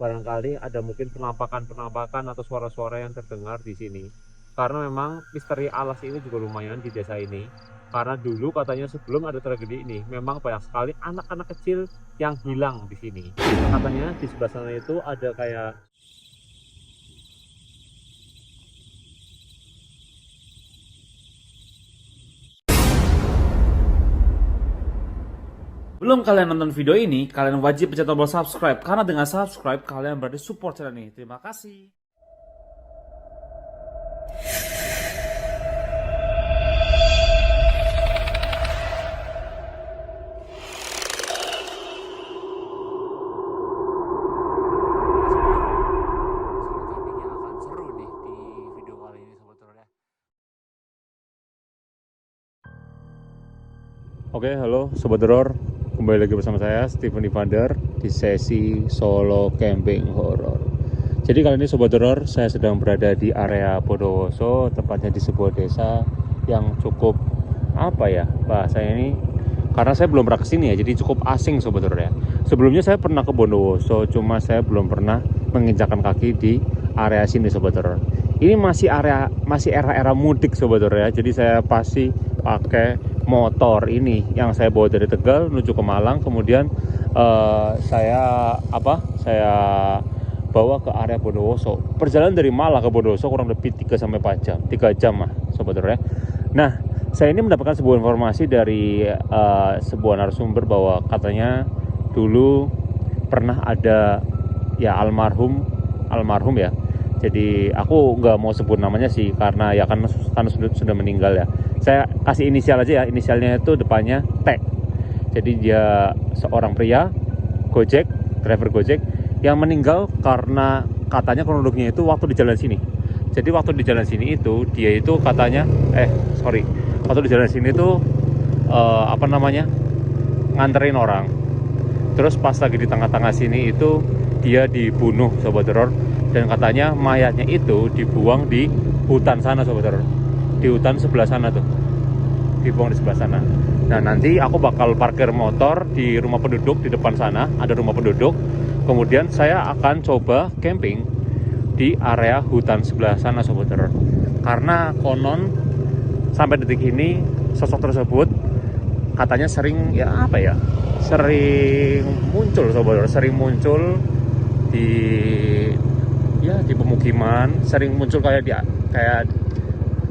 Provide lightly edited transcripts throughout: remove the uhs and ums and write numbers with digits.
barangkali ada mungkin penampakan-penampakan atau suara-suara yang terdengar di sini. Karena memang misteri alas ini juga lumayan di desa ini. Karena dulu katanya sebelum ada tragedi ini, memang banyak sekali anak-anak kecil yang hilang di sini. Katanya di sebelah sana itu ada kayak. Belum kalian nonton video ini, kalian wajib pencet tombol subscribe karena dengan subscribe kalian berarti support channel ini. Terima kasih. Akan seru nih di video kali ini sobat teror ya. Oke, halo Sobat Horor. Kembali lagi bersama saya, Steven Evander, di sesi solo camping horor. Jadi kali ini Sobat Horor, saya sedang berada di area Bondowoso, tepatnya di sebuah desa yang cukup, apa ya, bahasanya ini, karena saya belum pernah kesini ya, jadi cukup asing Sobat Horor ya. Sebelumnya saya pernah ke Bondowoso, cuma saya belum pernah menginjakan kaki di area sini Sobat Horor. Ini masih era-era mudik Sobat Horor ya, jadi saya pasti pakai motor ini yang saya bawa dari Tegal menuju ke Malang, kemudian saya bawa ke area Bondowoso. Perjalanan dari Malang ke Bondowoso kurang lebih 3-4 jam, 3 jam lah Sobat Horor ya. Nah, saya ini mendapatkan sebuah informasi dari sebuah narasumber bahwa katanya dulu pernah ada ya almarhum ya. Jadi aku nggak mau sebut namanya sih karena ya karena sudah meninggal ya. Saya kasih inisial aja ya. Inisialnya itu depannya T. Jadi dia seorang pria Gojek, driver Gojek yang meninggal karena katanya kronologinya itu waktu di jalan sini. Jadi waktu di jalan sini itu dia itu katanya waktu di jalan sini itu nganterin orang. Terus pas lagi di tengah-tengah sini itu dia dibunuh Sobat Horor, dan katanya mayatnya itu dibuang di hutan sana Sobat Horor. Di hutan sebelah sana tuh. Dibuang di sebelah sana. Nah, nanti aku bakal parkir motor di rumah penduduk di depan sana, ada rumah penduduk. Kemudian saya akan coba camping di area hutan sebelah sana Sobat Horor. Karena konon sampai detik ini sosok tersebut katanya sering sering muncul Sobat Horor, sering muncul di di pemukiman, sering muncul kayak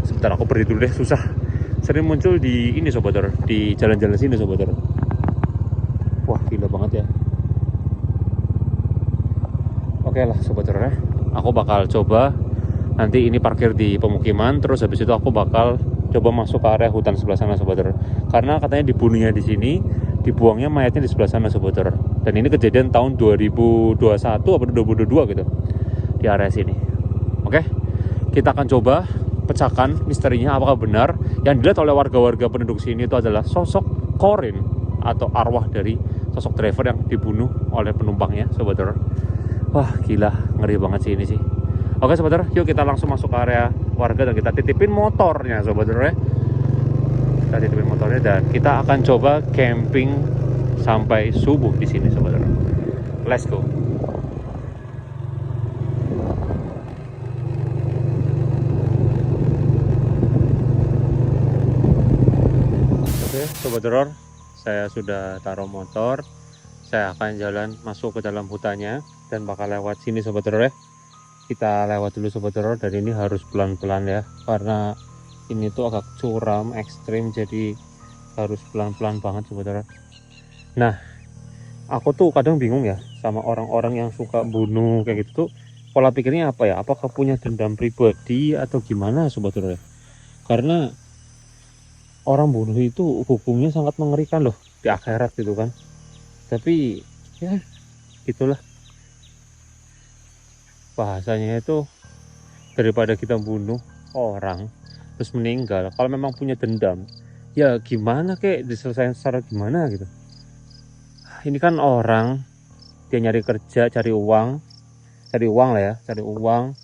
sebentar aku berdiri dulu deh, susah. Sering muncul di ini Sobat Horor, di jalan-jalan sini Sobat Horor. Wah, gila banget ya. Oke lah Sobat Horor ya. Aku bakal coba nanti ini parkir di pemukiman, terus habis itu aku bakal coba masuk ke area hutan sebelah sana Sobat Horor. Karena katanya dibunuhnya di sini, dibuangnya mayatnya di sebelah sana Sobat Horor. Dan ini kejadian tahun 2021 atau 2022 gitu di area sini. Oke, kita akan coba pecahkan misterinya apakah benar yang dilihat oleh warga-warga penduduk sini itu adalah sosok Corin atau arwah dari sosok driver yang dibunuh oleh penumpangnya Sobat Horor. Wah, gila, ngeri banget sih ini sih. Oke Sobat Horor, yuk kita langsung masuk ke area warga dan kita titipin motornya Sobat Horor ya. Kita titipin motornya dan kita akan coba camping sampai subuh di sini Sobat Horor. Let's go. Oke Sobat Horor, saya sudah taruh motor. Saya akan jalan masuk ke dalam hutannya dan bakal lewat sini Sobat Horor ya. Kita lewat dulu Sobat Horor, dan ini harus pelan-pelan ya karena ini tuh agak curam ekstrim, jadi harus pelan-pelan banget Sobat Horor. Nah, aku tuh kadang bingung ya sama orang-orang yang suka bunuh kayak gitu tuh, pola pikirnya apa ya, apakah punya dendam pribadi atau gimana Sobat Horor ya. Karena orang bunuh itu hukumnya sangat mengerikan loh di akhirat gitu kan. Tapi ya gitulah bahasanya itu, daripada kita bunuh orang terus meninggal, kalau memang punya dendam ya gimana kek diselesaikan secara gimana gitu. Ini kan orang dia nyari kerja, cari uang lah ya, cari uang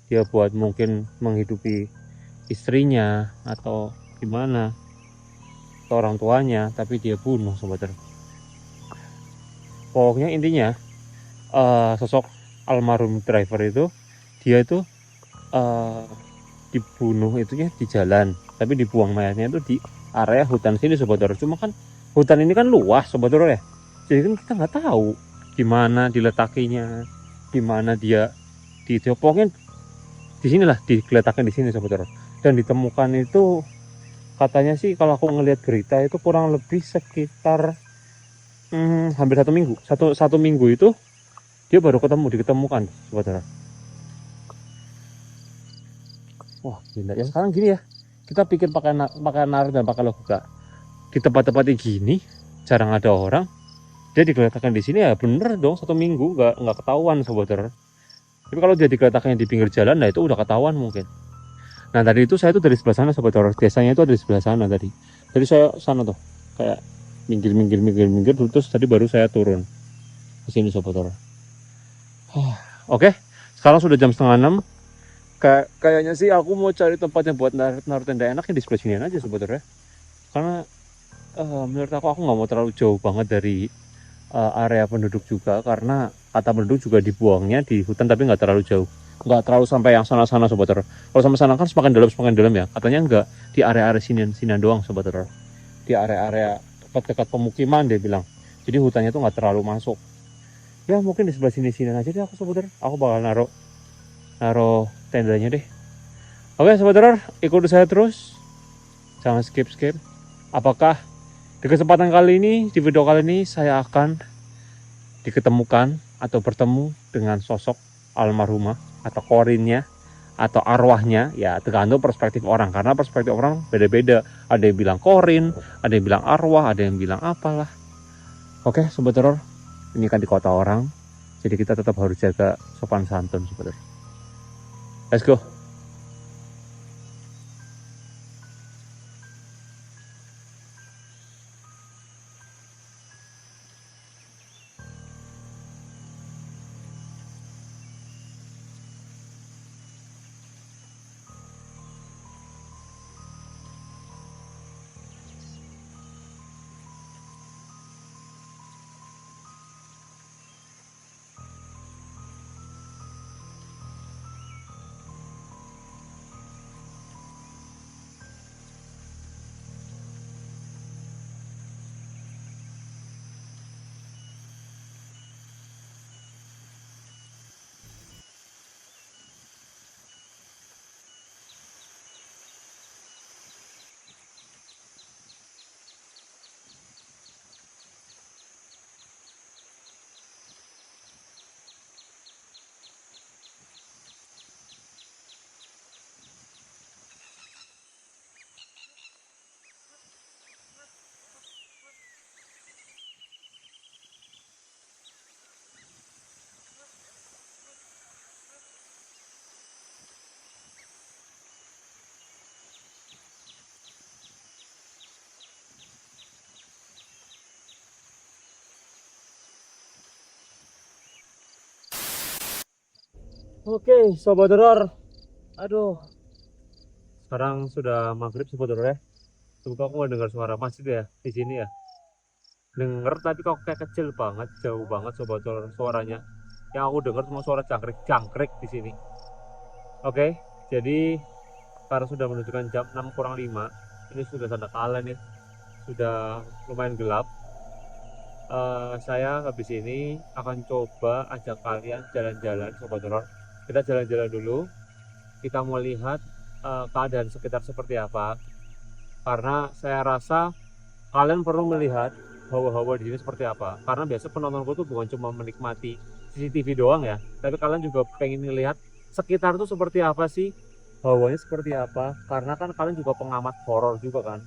dia buat mungkin menghidupi istrinya atau gimana, atau orang tuanya, tapi dia bunuh Sobat. Pokoknya intinya sosok almarhum driver itu, dia itu dibunuh itunya di jalan, tapi dibuang mayatnya itu di area hutan sini Sobat Horor. Cuma kan hutan ini kan luas Sobat Horor ya, jadi kan kita nggak tahu di mana diletakinya, di mana dia ditiupongin. Di sinilah digeletakin di sini Sobat Horor, dan ditemukan itu katanya sih kalau aku ngelihat berita itu kurang lebih sekitar hampir 1 minggu. Satu minggu itu dia baru diketemukan Sobat Horor. Wah gila ya, sekarang gini ya, kita pikir pakai nalar dan pakai logika, di tempat-tempat gini jarang ada orang, dia digeletakkan di sini ya bener dong 1 minggu nggak ketahuan Sobat Horor. Tapi kalau dia digeletakkan di pinggir jalan, nah itu udah ketahuan mungkin. Nah tadi itu saya tuh dari sebelah sana Sobat Horor, desanya itu ada di sebelah sana tadi. Jadi saya sana tuh kayak minggir terus tadi baru saya turun ke sini Sobat Horor. Oke, sekarang sudah jam 5:30. Kayaknya sih aku mau cari tempat yang buat naruh tenda enaknya di sebelah sini aja Sobat Horor ya. Karena menurut aku nggak mau terlalu jauh banget dari area penduduk juga, karena kata penduduk juga dibuangnya di hutan tapi nggak terlalu jauh, nggak terlalu sampai yang sana-sana Sobat Horor. Kalau sampai sana kan semakin dalam ya, katanya nggak di area-area sini doang Sobat Horor, di area-area dekat-dekat pemukiman dia bilang, jadi hutannya tuh nggak terlalu masuk ya. Mungkin di sebelah sini aja deh aku Sobat Horor, aku bakal naruh tendanya deh. Oke Sobat Horor, ikuti saya terus, jangan skip. Apakah di kesempatan kali ini, di video kali ini saya akan diketemukan atau bertemu dengan sosok almarhumah atau korinnya atau arwahnya, ya tergantung perspektif orang, karena perspektif orang beda-beda. Ada yang bilang korin, ada yang bilang arwah, ada yang bilang apalah. Oke Sobat Horor, ini kan di kota orang, jadi kita tetap harus jaga sopan santun Sobat Horor. Let's go. Oke, Sobat Horor. Aduh. Sekarang sudah maghrib Sobat Horor ya. Semoga aku nggak dengar suara masjid ya di sini ya. Dengar tapi kok kayak kecil banget, jauh banget Sobat Horor suaranya. Yang aku dengar cuma suara jangkrik di sini. Oke, jadi karena sudah menunjukkan jam 6:05, ini sudah tanda kala nih. Sudah lumayan gelap. Saya habis ini akan coba ajak kalian jalan-jalan Sobat Horor. Kita jalan-jalan dulu, kita mau lihat keadaan sekitar seperti apa, karena saya rasa kalian perlu melihat hawa-hawa di sini seperti apa, karena biasa penontonku tuh bukan cuma menikmati CCTV doang ya, tapi kalian juga pengen lihat sekitar tuh seperti apa sih, hawanya seperti apa, karena kan kalian juga pengamat horor juga kan.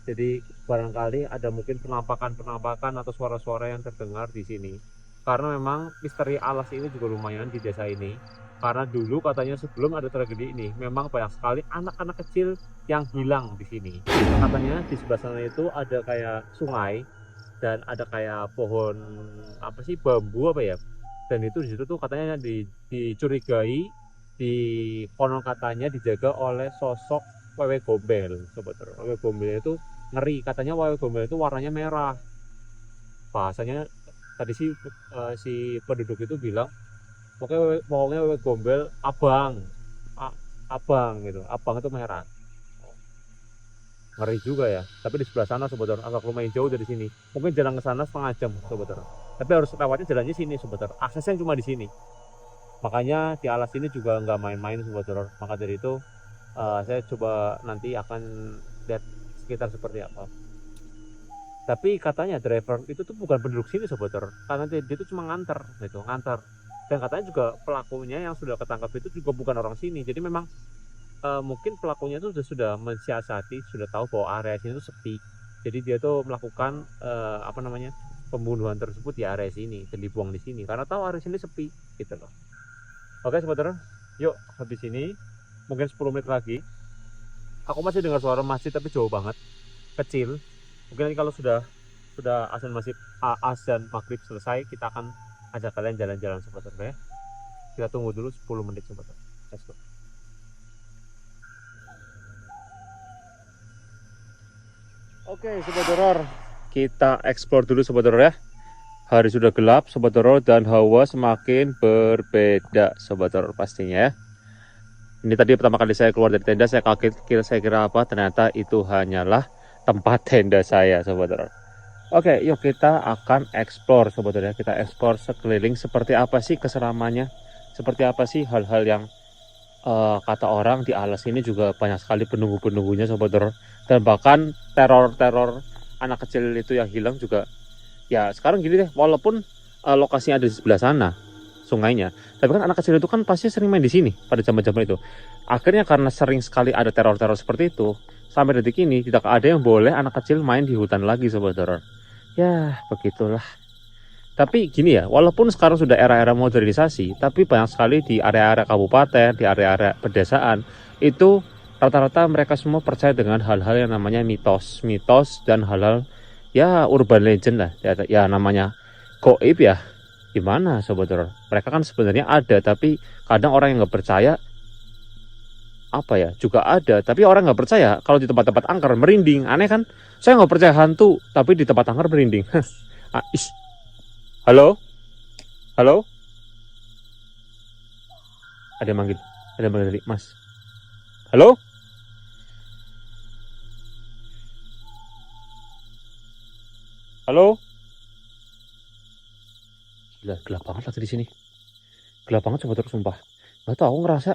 Jadi barangkali ada mungkin penampakan atau suara-suara yang terdengar di sini, karena memang misteri alas ini juga lumayan di desa ini. Karena dulu katanya sebelum ada tragedi ini, memang banyak sekali anak-anak kecil yang hilang di sini. Katanya di sebelah sana itu ada kayak sungai dan ada kayak pohon apa sih, bambu apa ya. Dan itu di situ tuh katanya dicurigai, di konon katanya dijaga oleh sosok wewe gombel, Sobat Horor. Wewe gombel itu ngeri, katanya wewe gombel itu warnanya merah. Bahasanya tadi sih si penduduk itu bilang Pokoknya wewe gombel abang. Abang gitu. Abang itu merah. Ngeri juga ya. Tapi di sebelah sana Sobat Horor, agak lumayan jauh dari sini. Mungkin jalan ke sana setengah jam Sobat Horor. Tapi harus lewatnya jalannya sini Sobat Horor. Aksesnya cuma di sini. Makanya di alas ini juga nggak main-main Sobat Horor. Maka dari itu saya coba nanti akan lihat sekitar seperti apa. Tapi katanya driver itu tuh bukan penduduk sini Sobat Horor. Karena dia itu cuma nganter gitu, nganter. Dan katanya juga pelakunya yang sudah ketangkap itu juga bukan orang sini. Jadi memang mungkin pelakunya itu sudah mensiasati, sudah tahu bahwa area sini itu sepi. Jadi dia tuh melakukan apa namanya, pembunuhan tersebut di area sini dan dibuang di sini karena tahu area sini sepi gitu loh. Oke Sobat Horor, yuk habis ini mungkin 10 menit lagi. Aku masih dengar suara masjid tapi jauh banget, kecil. Mungkin nanti kalau sudah azan maghrib selesai, kita akan ajak kalian jalan-jalan Sobat Horor ya. Kita tunggu dulu 10 menit Sobat Horor. Let's go. Oke Sobat Horor, kita explore dulu Sobat Horor ya. Hari sudah gelap Sobat Horor dan hawa semakin berbeda Sobat Horor pastinya ya. Ini tadi pertama kali saya keluar dari tenda, saya kaget, saya kira apa, ternyata itu hanyalah tempat tenda saya Sobat Horor. Oke, yuk kita akan explore Sobat Horor ya. Kita explore sekeliling seperti apa sih keseramannya, seperti apa sih hal-hal yang kata orang di alas ini juga banyak sekali penunggu-penunggunya Sobat Horor. Dan bahkan teror-teror anak kecil itu yang hilang juga. Ya sekarang gini deh, walaupun lokasinya ada di sebelah sana sungainya, tapi kan anak kecil itu kan pasti sering main di sini pada zaman-zaman itu. Akhirnya karena sering sekali ada teror-teror seperti itu, sampai detik ini tidak ada yang boleh anak kecil main di hutan lagi Sobat Horor. Ya begitulah. Tapi gini ya, walaupun sekarang sudah era-era modernisasi, tapi banyak sekali di area-area kabupaten, di area-area pedesaan, itu rata-rata mereka semua percaya dengan hal-hal yang namanya mitos dan hal-hal ya urban legend lah. Ya namanya goib ya. Gimana Sobat Horor? Mereka kan sebenarnya ada, tapi kadang orang yang nggak percaya apa ya juga ada. Tapi orang nggak percaya kalau di tempat-tempat angker merinding. Aneh kan? Saya nggak percaya hantu, tapi di tempat angker merinding. Halo? Halo? Ada yang manggil. Ada yang manggil Mas. Halo? Halo? Gila, gelap banget lah di sini. Gelap banget coba terus sumpah. Gak tau, aku ngerasa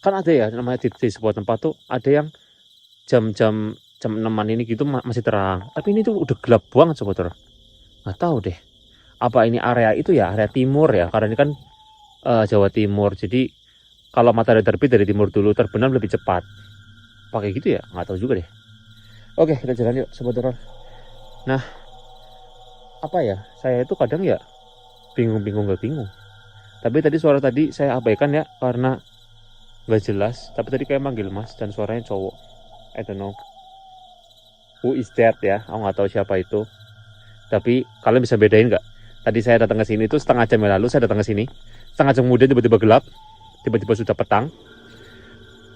kan ada ya namanya di sebuah tempat tuh ada yang jam 6-an ini gitu masih terang. Tapi ini tuh udah gelap banget coba terus. Gak tahu deh. Apa ini area itu ya, area timur ya? Karena ini kan Jawa Timur. Jadi kalau matahari terbit dari timur dulu, terbenam lebih cepat. Pakai gitu ya? Nggak tahu juga deh. Oke, kita jalan yuk Sobat Horor. Nah, apa ya? Saya itu kadang ya bingung. Tapi tadi suara tadi saya abaikan ya karena nggak jelas. Tapi tadi kayak manggil Mas dan suaranya cowok. I don't know who is that ya. Aku nggak tahu siapa itu. Tapi kalian bisa bedain nggak? Tadi saya datang ke sini itu setengah jam yang lalu saya datang ke sini. Setengah jam kemudian tiba-tiba gelap. Tiba-tiba sudah petang.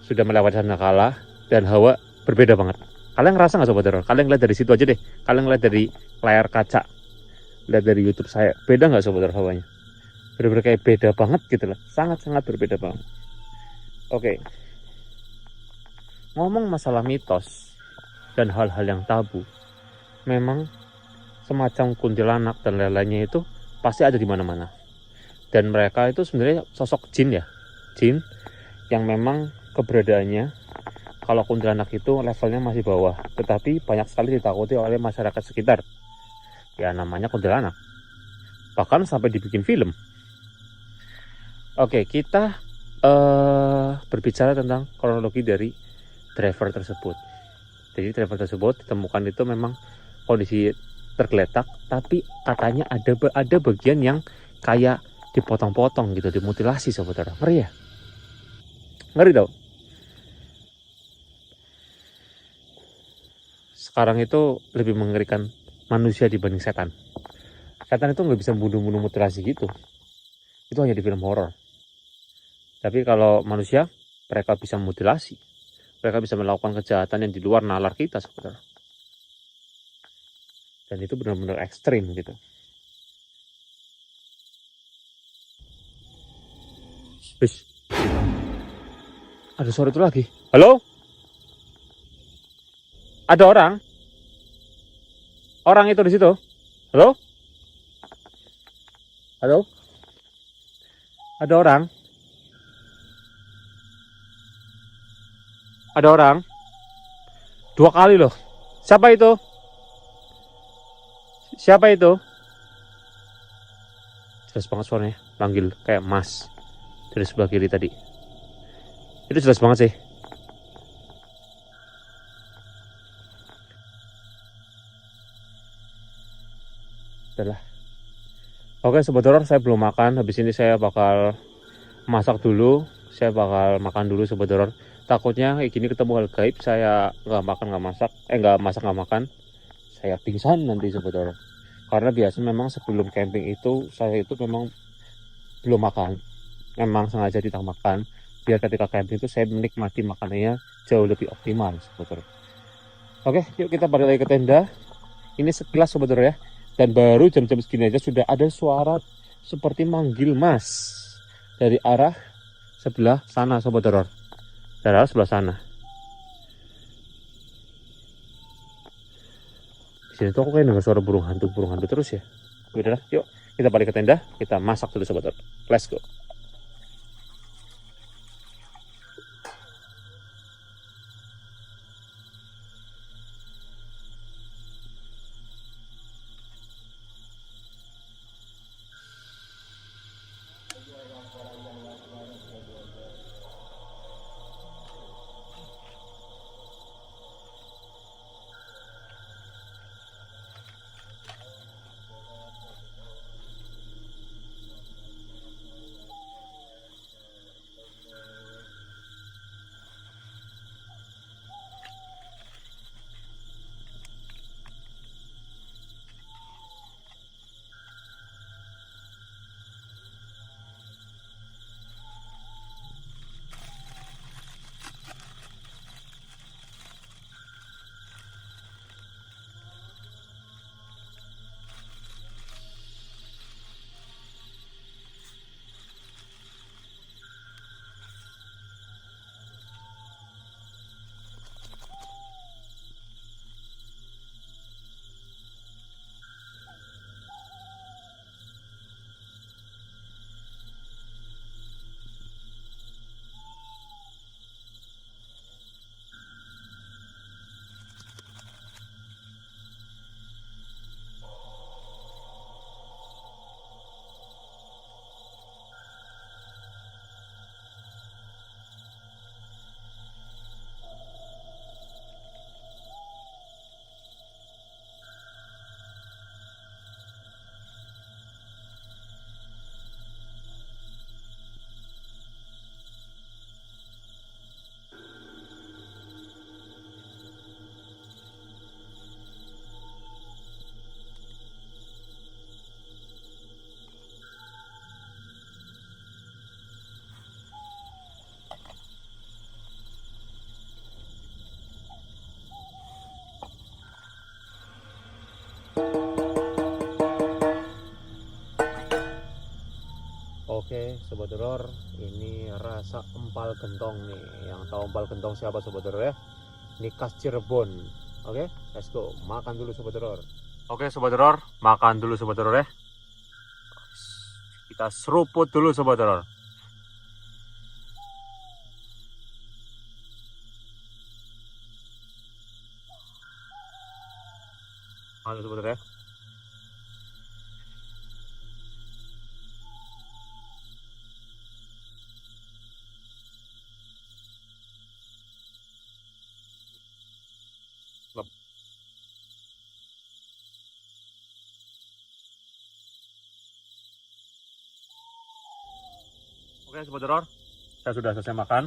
Sudah melewati kala dan hawa berbeda banget. Kalian ngerasa nggak Sobat Horor? Kalian ngeliat dari situ aja deh. Kalian ngeliat dari layar kaca, lihat dari YouTube saya. Beda nggak Sobat Horor hawanya? Bener-bener kayak beda banget gitu loh. Sangat-sangat berbeda banget. Oke. Ngomong masalah mitos dan hal-hal yang tabu, memang semacam kuntilanak dan lain-lainnya itu pasti ada di mana-mana. Dan mereka itu sebenarnya sosok jin ya. Jin yang memang keberadaannya kalau kuntilanak itu levelnya masih bawah, tetapi banyak sekali ditakuti oleh masyarakat sekitar. Ya namanya kuntilanak. Bahkan sampai dibikin film. Oke, kita berbicara tentang kronologi dari driver tersebut. Jadi driver tersebut ditemukan itu memang kondisi tergeletak, tapi katanya ada bagian yang kayak dipotong-potong gitu, dimutilasi Sobat Horor. Ngeri ya? Ngeri tau? Sekarang itu lebih mengerikan manusia dibanding setan. Setan itu nggak bisa bunuh-bunuh mutilasi gitu. Itu hanya di film horor. Tapi kalau manusia, mereka bisa mutilasi. Mereka bisa melakukan kejahatan yang di luar nalar kita sebenarnya. Dan itu benar-benar ekstrim gitu. Wis. Ada suara itu lagi. Halo? Ada orang? Orang itu di situ? Halo? Halo? Ada orang? Ada orang? 2 kali loh. Siapa itu? Siapa itu? Jelas banget suaranya. Panggil kayak Mas. Dari sebelah kiri tadi. Itu jelas banget sih. Udah lah. Oke Sobat Horor, saya belum makan. Habis ini saya bakal masak dulu. Saya bakal makan dulu Sobat Horor. Takutnya kayak gini ketemu hal gaib, saya nggak makan nggak masak. Nggak masak nggak makan. Saya pingsan nanti Sobat Horor. Karena biasa memang sebelum camping itu, saya itu memang belum makan. Memang sengaja tidak makan. Biar ketika camping itu saya menikmati makanannya jauh lebih optimal Sobat Horor. Oke, yuk kita balik lagi ke tenda. Ini sekilas Sobat Horor ya. Dan baru jam-jam segini aja sudah ada suara seperti manggil Mas dari arah sebelah sana Sobat Horor. Dari arah sebelah sana. Di sini tuh aku kayak dengar suara burung hantu terus ya. Udah lah, yuk kita balik ke tenda, kita masak dulu Sobat Horor. Let's go. Oke Sobat Horor, ini rasa empal gentong nih. Yang tahu empal gentong siapa Sobat Horor ya? Ini khas Cirebon. Oke, let's go. Makan dulu Sobat Horor. Oke Sobat Horor, makan dulu Sobat Horor ya. Kita seruput dulu Sobat Horor. Makan Sobat Horor ya. Oke Sobat Horor, saya sudah selesai makan.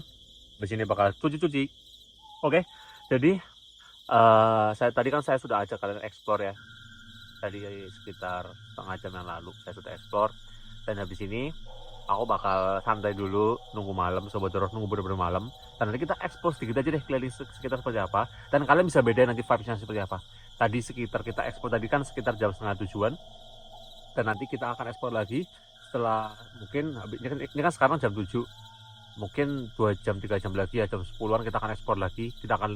Di sini bakal cuci-cuci. Oke, jadi tadi kan saya sudah ajak kalian explore ya. Tadi sekitar setengah jam yang lalu saya sudah explore. Dan habis ini aku bakal santai dulu, nunggu malam Sobat Horor, nunggu bener-bener malam. Dan nanti kita explore sedikit aja deh keliling sekitar seperti apa. Dan kalian bisa beda nanti vibesnya seperti apa. Tadi sekitar kita explore tadi kan sekitar jam setengah tujuan. Dan nanti kita akan explore lagi setelah mungkin ini kan sekarang jam 7, mungkin 2 jam 3 jam lagi ya, jam 10-an kita akan ekspor lagi, kita akan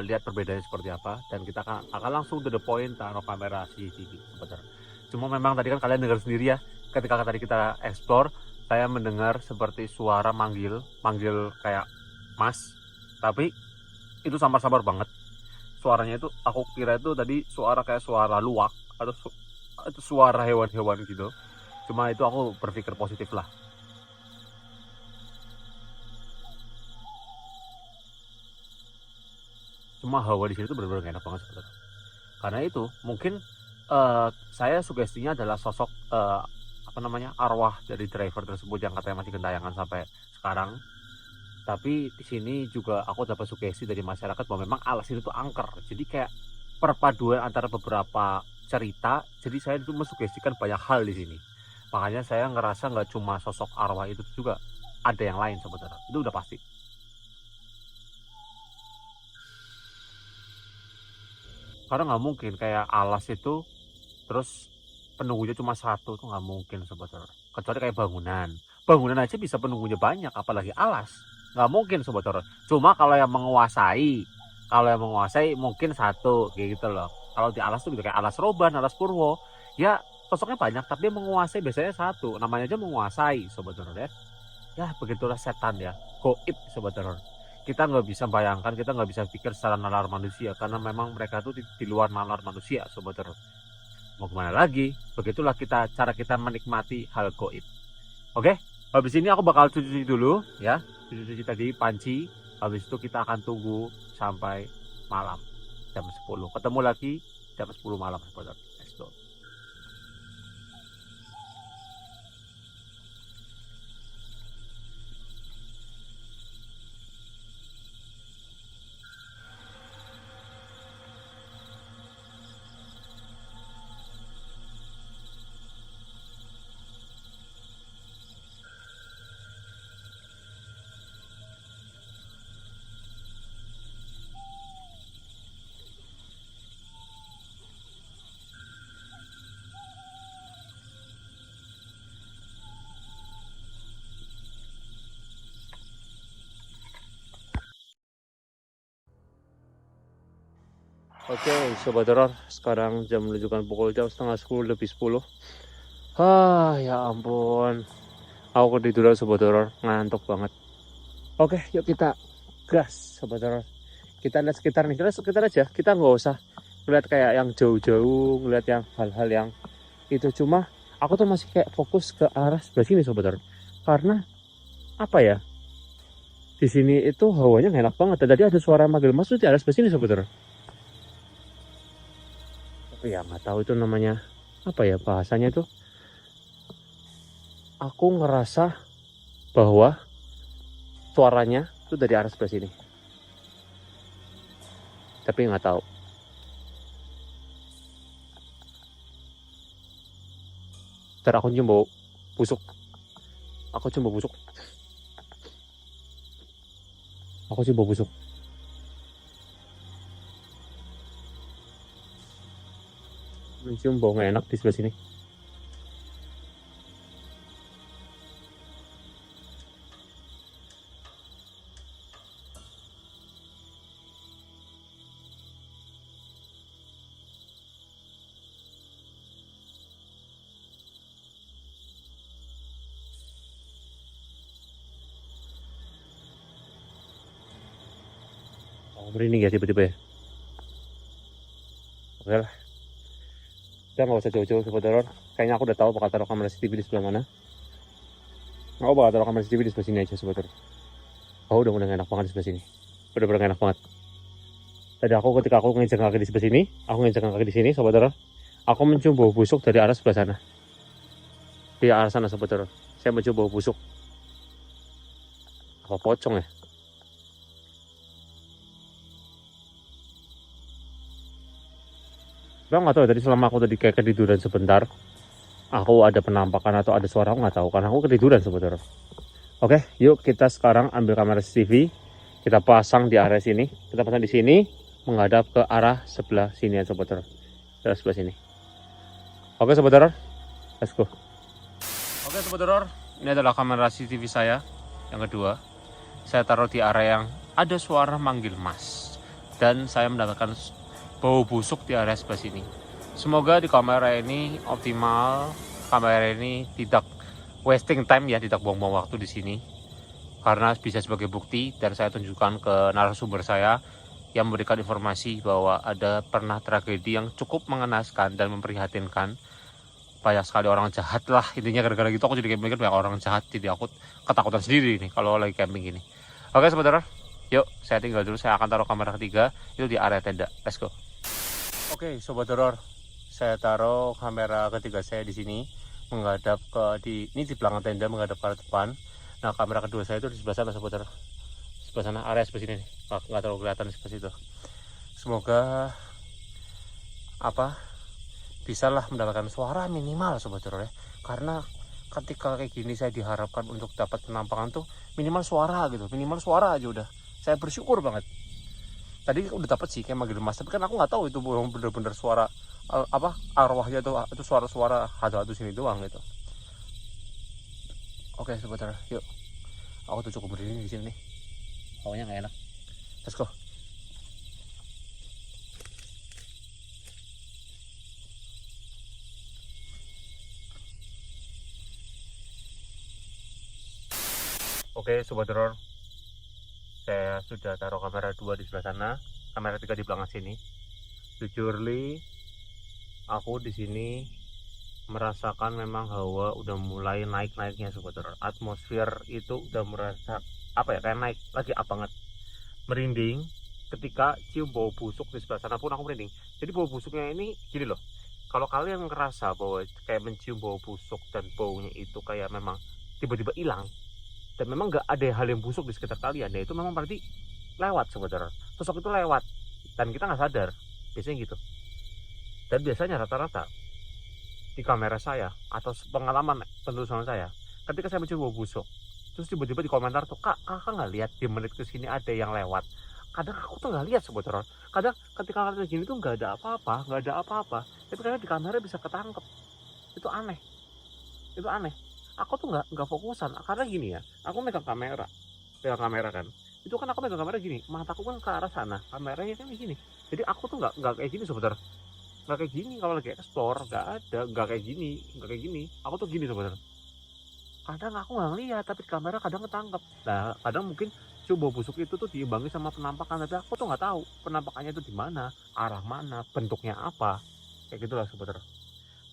lihat perbedaannya seperti apa, dan kita akan langsung to the point taruh kamera CCTV sebentar. Cuma memang tadi kan kalian dengar sendiri ya, ketika tadi kita ekspor, saya mendengar seperti suara manggil kayak mas, tapi itu samar-samar banget suaranya. Itu aku kira itu tadi suara kayak suara luwak atau itu suara hewan-hewan gitu. Cuma itu aku berpikir positif lah. Cuma hawa di sini tuh benar-benar enak banget sebenarnya. Karena itu mungkin saya sugestinya adalah sosok arwah dari driver tersebut yang katanya masih gentayangan sampai sekarang. Tapi di sini juga aku dapat sugesti dari masyarakat bahwa memang alas itu tuh angker. Jadi kayak perpaduan antara beberapa cerita. Jadi saya itu mensugestikan banyak hal di sini. Makanya saya ngerasa nggak cuma sosok arwah itu juga, ada yang lain sebenarnya. Itu udah pasti. Karena nggak mungkin kayak alas itu terus penunggunya cuma satu, tuh nggak mungkin sebetulnya. Kecuali kayak bangunan aja bisa penunggunya banyak, apalagi alas. Nggak mungkin sebetulnya. Cuma kalau yang menguasai mungkin satu kayak gitu loh. Kalau di alas tuh bisa kayak alas Roban, alas Purwo, ya sosoknya banyak tapi yang menguasai biasanya satu, namanya aja menguasai sebetulnya. Ya begitulah setan ya, goib sebetulnya. Kita nggak bisa bayangkan, kita nggak bisa pikir secara nalar manusia, karena memang mereka tuh di luar nalar manusia sebetulnya. Mau kemana lagi? Begitulah cara kita menikmati hal goib. Oke, habis ini aku bakal cuci dulu ya, cuci tadi panci. Habis itu kita akan tunggu sampai malam jam 10. Ketemu lagi jam 10 malam sebetulnya. Let's go. Oke, Sobat Teror, sekarang jam menunjukkan pukul setengah 10 lebih 10. Ya ampun, aku ketiduran Sobat Teror, ngantuk banget. Oke, yuk kita gas Sobat Teror. Kita lihat sekitar nih, kita sekitar aja, kita nggak usah ngeliat kayak yang jauh-jauh, ngeliat yang hal-hal yang itu. Cuma aku tuh masih kayak fokus ke arah sebelah sini Sobat Teror. Karena apa ya, di sini itu hawanya enak banget. Tadi ada suara manggil mas tuh di arah sebelah sini Sobat Teror. Ya nggak tahu itu namanya apa ya bahasanya itu. Aku ngerasa bahwa suaranya itu dari arah sebelah sini, tapi nggak tahu. Ntar aku coba busuk. Aku coba busuk. Mencium bau nggak enak di sebelah sini. Oh, merinding ya tiba-tiba ya. Oke lah, kita nggak usah jauh-jauh Sobat Teror. Kayaknya aku udah tahu bakal taruh kamera CCTV di sebelah mana. Aku bakal taruh kamera CCTV di sebelah sini aja Sobat Teror. Oh udah enak banget di sebelah sini. Udah enak banget. Tadi ketika aku nginjak kaki di sebelah sini, aku nginjak kaki di sini Sobat Teror, aku mencium bau busuk dari arah sebelah sana. Di arah sana Sobat Teror, saya mencium bau busuk. Apa pocong ya? Saya nggak tahu tadi selama aku tadi kayak ketiduran sebentar, aku ada penampakan atau ada suara, aku nggak tahu karena aku ketiduran Sobat Teror. Oke, yuk kita sekarang ambil kamera CCTV, kita pasang di area sini, kita pasang di sini menghadap ke arah sebelah sini ya Sobat Teror, sebelah sini. Oke Sobat Teror, let's go. Oke Sobat Horor, ini adalah kamera CCTV saya yang kedua. Saya taruh di area yang ada suara manggil mas. Dan saya mendapatkan bau busuk di area sebelah sini. Semoga di kamera ini optimal, kamera ini tidak wasting time ya, tidak buang-buang waktu di sini. Karena bisa sebagai bukti dan saya tunjukkan ke narasumber saya yang memberikan informasi bahwa ada pernah tragedi yang cukup mengenaskan dan memprihatinkan. Banyak sekali orang jahat lah, intinya gara-gara gitu aku jadi mikir banyak orang jahat, jadi aku ketakutan sendiri nih kalau lagi camping gini. Oke Sobat Horor, yuk saya tinggal dulu, saya akan taruh kamera ketiga itu di area tenda. Let's go. Oke Sobat Horor, saya taruh kamera ketiga saya di sini menghadap ke ini di belakang tenda, menghadap ke arah depan. Nah kamera kedua saya itu di sebelah sana Sobat Horor, sebelah sana, area sebelah sini nih, nggak terlalu kelihatan di sebelah situ. Semoga bisalah mendapatkan suara minimal Sobat Horor ya, karena ketika kayak gini saya diharapkan untuk dapat penampakan tuh minimal suara gitu, minimal suara aja udah saya bersyukur banget. Tadi udah dapat sih kayak manggil mas, tapi kan aku nggak tahu itu bener-bener suara arwahnya tuh, itu suara-suara hantu sini doang gitu. Oke Sobat Horor, yuk aku tuh cukup berdiri di sini nih, hawanya nggak enak. Let's go. Oke Sobat Horor, saya sudah taruh kamera 2 di sebelah sana, kamera 3 di belakang sini. Jujurly, aku di sini merasakan memang hawa udah mulai naik-naiknya Sobat Horor. Atmosfer itu udah merasa kayak naik lagi banget. Merinding ketika cium bau busuk di sebelah sana pun aku merinding. Jadi bau busuknya ini gini loh. Kalau kalian ngerasa bahwa kayak mencium bau busuk dan baunya itu kayak memang tiba-tiba hilang, dan memang nggak ada hal yang busuk di sekitar kalian, ya itu memang berarti lewat Sobat Horor. Sosok itu lewat dan kita nggak sadar, biasanya gitu. Dan biasanya rata-rata di kamera saya atau pengalaman penelusuran saya, ketika saya mencium bau busuk terus tiba-tiba di komentar tuh, kakak nggak lihat di menit kesini ada yang lewat. Kadang aku tuh nggak lihat Sobat Horor, kadang ketika kayak gini tuh nggak ada apa-apa, tapi kadang di kamera bisa ketangkep. Itu aneh, itu aneh. Aku tuh nggak fokusan karena gini ya, aku megang kamera kan, itu kan aku megang kamera gini, mataku kan ke arah sana, kameranya kan gini. Jadi aku tuh nggak kayak gini Sobat Horor, nggak kayak gini kalau lagi explore, nggak kayak gini, aku tuh gini Sobat Horor. Kadang aku nggak ngeliat tapi kamera kadang ketangkep. Nah kadang mungkin coba busuk itu tuh diimbangi sama penampakan, tapi aku tuh nggak tahu penampakannya itu di mana, arah mana, bentuknya apa, kayak gitulah Sobat Horor.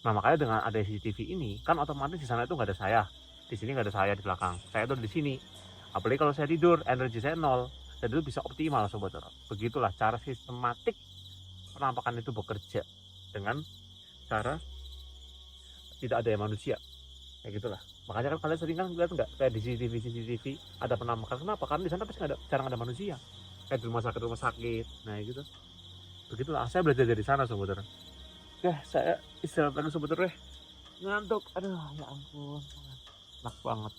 Nah makanya dengan ada CCTV ini kan otomatis di sana itu nggak ada saya, di sini nggak ada saya di belakang, saya tuh di sini. Apalagi kalau saya tidur, energi saya nol, dan itu bisa optimal Sobat Horor. Begitulah cara sistematik penampakan itu bekerja dengan cara tidak ada manusia, kayak gitulah. Makanya kan kalian sering kan lihat nggak kayak di CCTV ada penampakan, kenapa? Karena di sana pasti jarang ada manusia, kayak di rumah sakit, nah gitu. Begitulah saya belajar dari sana Sobat Horor. Ya, saya istirahat lagi Sobat Horor, ngantuk, aduh ya ampun, enak banget.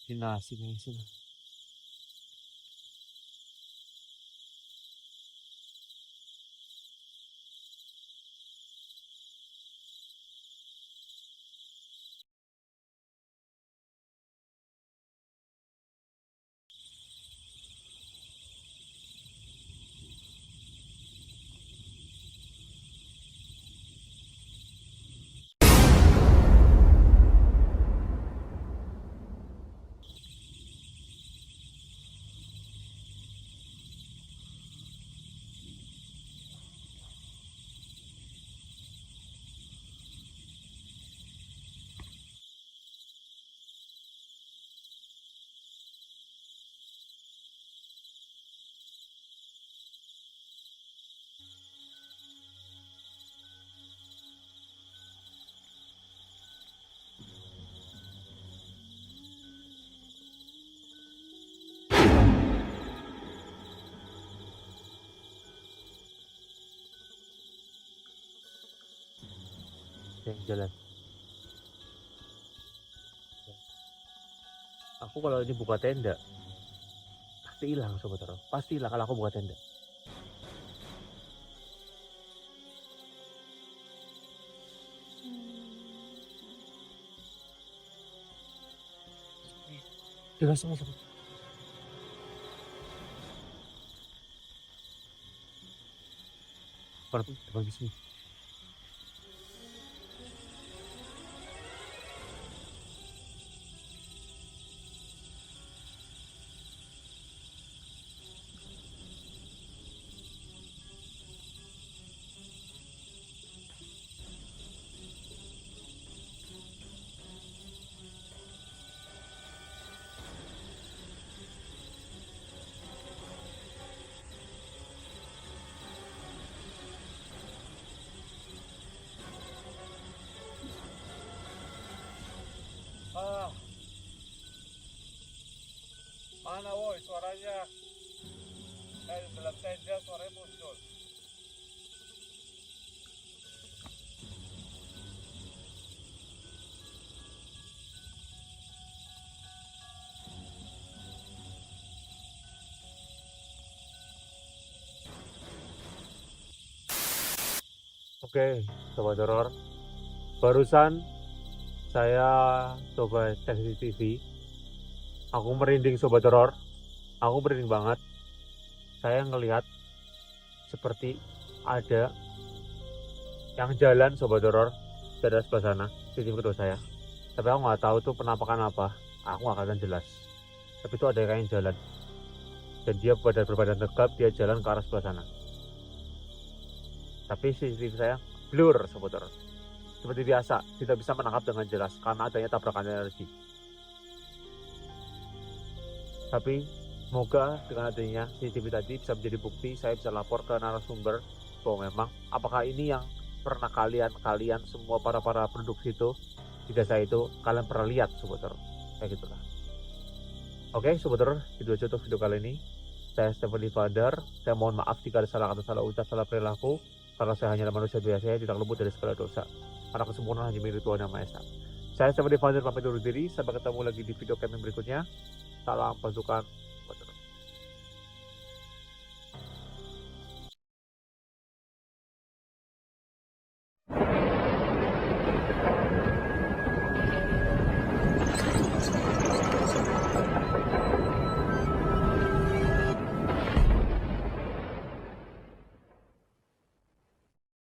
Sini. ada yang jalan. Aku kalau ini buka tenda pasti hilang sobat horor, pasti hilang kalau aku buka tenda. Jelas semua sobat. Bagus nih. Mana woi suaranya? Di dalam tenda suaranya muncul. Oke, sobat horor. Barusan saya coba cek CCTV. Aku merinding sobat horor. Aku merinding banget. Saya ngelihat seperti ada yang jalan sobat horor dari sebelah sana, CCTV kedua saya. Tapi aku nggak tahu tuh penampakan apa. Aku nggak akan jelas. Tapi itu ada yang jalan. Dan dia berbadan tegap, dia jalan ke arah sebelah sana. Tapi CCTV saya blur sobat horor. Seperti biasa, tidak bisa menangkap dengan jelas karena adanya tabrakan energi. Tapi semoga dengan adanya CCTV tadi bisa menjadi bukti, saya bisa lapor ke narasumber bahwa memang apakah ini yang pernah kalian semua para penduduk situ di desa itu kalian pernah lihat sobat horor, kayak gitulah. Oke sobat horor, itu aja untuk video kali ini. Saya Stephanie Fadar. Saya mohon maaf jika ada salah kata, salah ucap, salah perilaku, karena saya hanya manusia biasa, saya tidak luput dari segala dosa. Karena kesempurnaan hanya milik Tuhan Yang Maha Esa. Saya Stephanie Fadar pamit undur diri. Sampai ketemu lagi di video kami berikutnya. Salam pasukan